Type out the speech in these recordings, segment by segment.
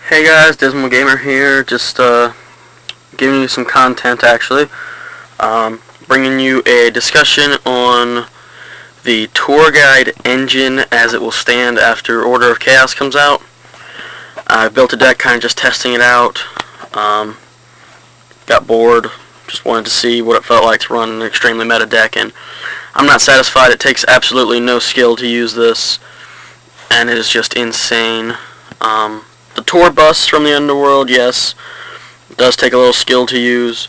Hey guys, Dismal Gamer here, just giving you some content actually. Bringing you a discussion on the tour guide engine as it will stand after Order of Chaos comes out. I built a deck kind of just testing it out. Got bored, just wanted to see what it felt like to run an extremely meta deck, and I'm not satisfied. It takes absolutely no skill to use this, and it is just insane. The tour bus from the Underworld, yes, it does take a little skill to use,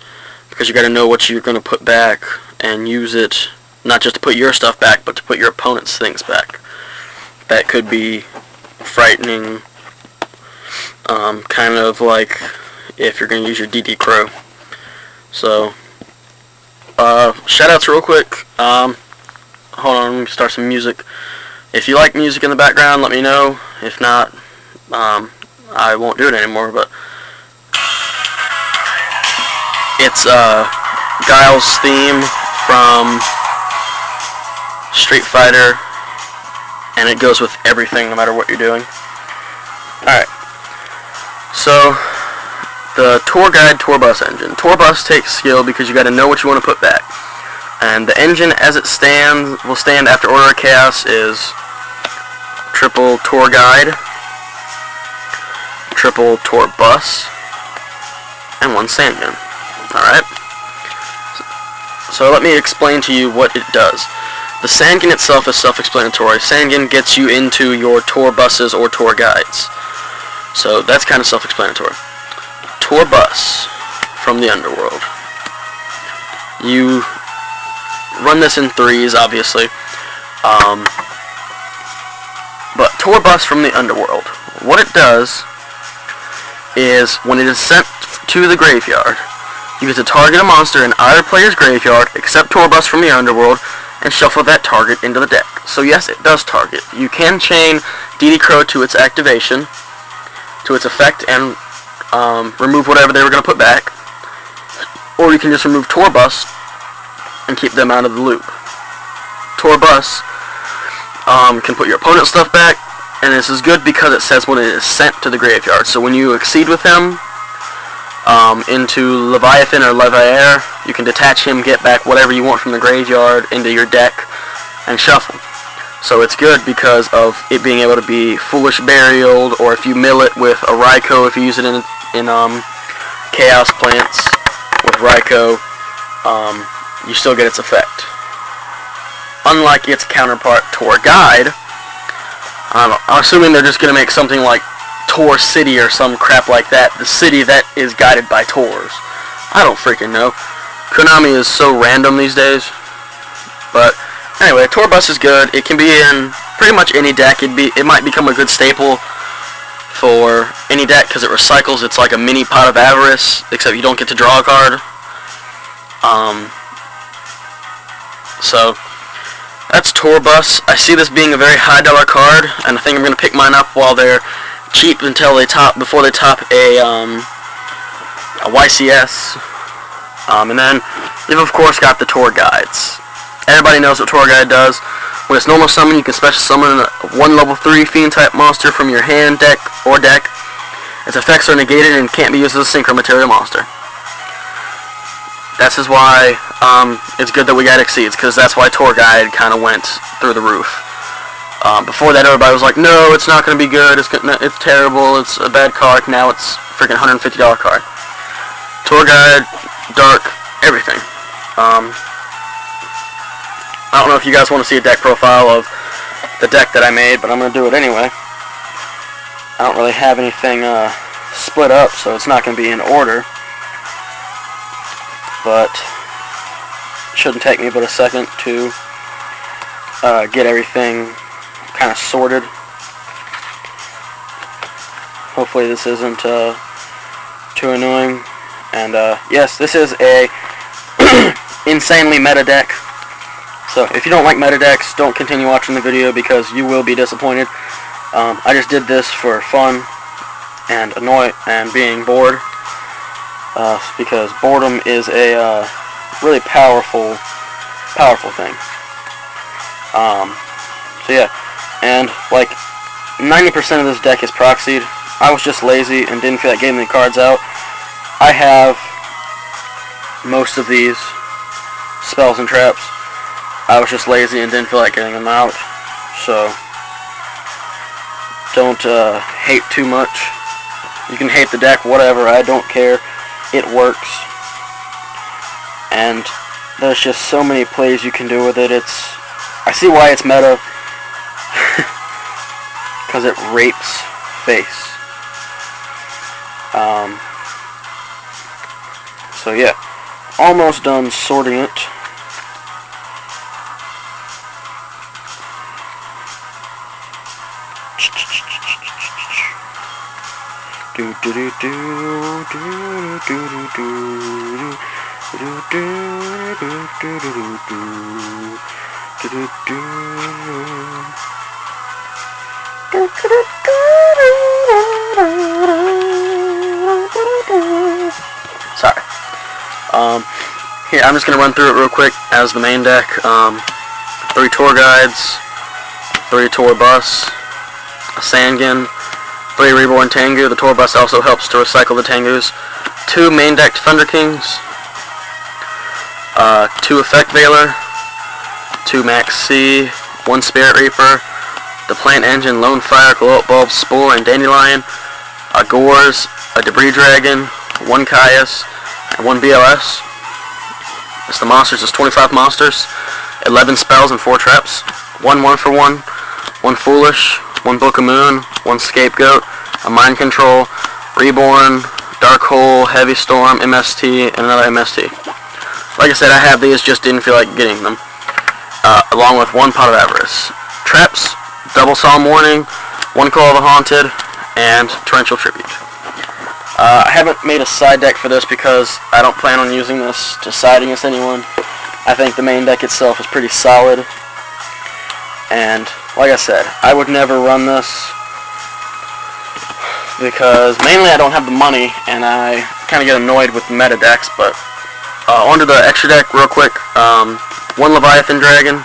because you got to know what you're going to put back and use it, not just to put your stuff back, but to put your opponent's things back. That could be frightening, kind of like if you're going to use your DD Crow. So, shoutouts real quick. Hold on, let me start some music. If you like music in the background, let me know. If not, I won't do it anymore, but it's Guile's theme from Street Fighter, and it goes with everything no matter what you're doing. Alright, so the tour guide tour bus engine. Tour bus takes skill because you got to know what you want to put back, and the engine as it will stand after Order of Chaos is triple tour guide, triple tour bus, and one sand gun. Alright? So let me explain to you what it does. The sand gun itself is self-explanatory. Sand gun gets you into your tour buses or tour guides. So that's kind of self-explanatory. Tour bus from the Underworld. You run this in threes, obviously. But tour bus from the Underworld. What it does is when it is sent to the graveyard, you get to target a monster in either player's graveyard except tour bus from the Underworld and shuffle that target into the deck. So yes, it does target. You can chain DD Crow to its activation, to its effect, and remove whatever they were going to put back, or you can just remove tour bus and keep them out of the loop. Tour bus can put your opponent's stuff back, and this is good because it says when it is sent to the graveyard. So when you exceed with him into Leviathan or Leviair, you can detach him, get back whatever you want from the graveyard into your deck, and shuffle. So it's good because of it being able to be Foolish Burial, or if you mill it with a Raikou, if you use it in Chaos Plants with Raikou, you still get its effect. Unlike its counterpart, Tour Guide, I'm assuming they're just going to make something like Tour City or some crap like that. The city that is guided by tours. I don't freaking know. Konami is so random these days. But anyway, Tour Bus is good. It can be in pretty much any deck. It might become a good staple for any deck because it recycles. It's like a mini Pot of Avarice, except you don't get to draw a card. So that's Tour Bus. I see this being a very high dollar card, and I think I'm going to pick mine up while they're cheap until before they top a YCS. And then you've of course got the tour guides. Everybody knows what tour guide does. When it's normal summon, you can special summon one level 3 fiend type monster from your hand, deck, or deck. Its effects are negated and can't be used as a synchro material monster. This is why it's good that we got Exceeds, because that's why Tour Guide kind of went through the roof. Before that, everybody was like, no, it's not going to be good, it's terrible, it's a bad card. Now it's a freaking $150 card. Tour Guide, Dark, everything. I don't know if you guys want to see a deck profile of the deck that I made, but I'm going to do it anyway. I don't really have anything split up, so it's not going to be in order. But it shouldn't take me but a second to get everything kind of sorted. Hopefully this isn't too annoying. And yes, this is a insanely meta deck. So if you don't like meta decks, don't continue watching the video because you will be disappointed. I just did this for fun and being bored. Because boredom is a really powerful thing. So yeah, and like 90% of this deck is proxied. I was just lazy and didn't feel like getting the cards out. I have most of these spells and traps. I was just lazy and didn't feel like getting them out. So, don't hate too much. You can hate the deck, whatever, I don't care. It works. And there's just so many plays you can do with it. I see why it's meta. Because it rapes face. So yeah, almost done sorting it. Do do do do do do do do Sorry. Here, I'm just going to run through it real quick as the main deck. 3 tour guides, 3 tour bus, a Sangin, 3 reborn Tengu. The tour bus also helps to recycle the Tengus. 2 main decked Thunder Kings, 2 Effect Veiler, 2 Max C, 1 Spirit Reaper, the Plant Engine, Lone Fire, Glow Up Bulb, Spore, and Dandelion, a Gores, a Debris Dragon, 1 Caius, and 1 BLS. It's the monsters, it's 25 monsters, 11 spells and 4 traps, 1 1-for-1, 1 Foolish, 1 Book of Moon, 1 Scapegoat, a Mind Control, Reborn, Dark Hole, Heavy Storm, MST, and another MST. Like I said, I have these, just didn't feel like getting them. Along with 1 Pot of Avarice. Traps, Double Solemn Warning, 1 Call of the Haunted, and Torrential Tribute. I haven't made a side deck for this because I don't plan on using this to side against anyone. I think the main deck itself is pretty solid. And, like I said, I would never run this because mainly I don't have the money and I kind of get annoyed with meta decks. But onto the extra deck real quick. 1 Leviathan Dragon.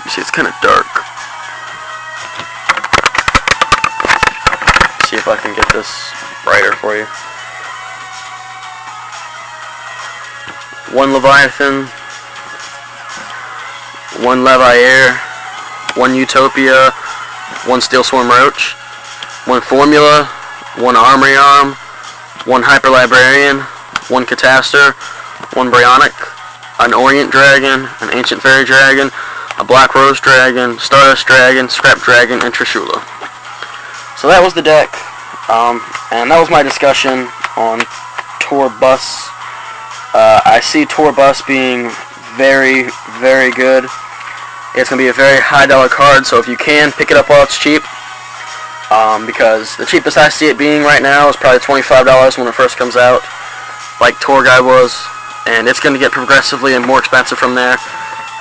You see, it's kind of dark. See if I can get this brighter for you. 1 Leviathan, 1 Leviair, 1 Utopia, 1 Steel Swarm Roach, 1 Formula, 1 Armory Arm, 1 Hyper Librarian, 1 Catastor, 1 Bryonic, an Orient Dragon, an Ancient Fairy Dragon, a Black Rose Dragon, Stardust Dragon, Scrap Dragon, and Trishula. So that was the deck, and that was my discussion on Tour Bus. I see Tour Bus being very, very good. It's going to be a very high dollar card, so if you can, pick it up while it's cheap. Because the cheapest I see it being right now is probably $25 when it first comes out, like Tour Guide was. And it's going to get progressively and more expensive from there.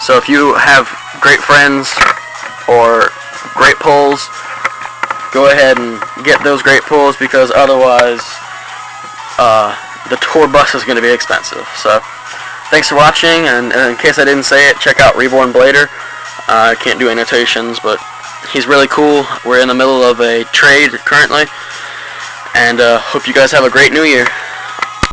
So if you have great friends or great pulls, go ahead and get those great pulls, because otherwise the tour bus is going to be expensive. So thanks for watching, and in case I didn't say it, check out Reborn Blader. I can't do annotations, but he's really cool. We're in the middle of a trade currently, and hope you guys have a great new year.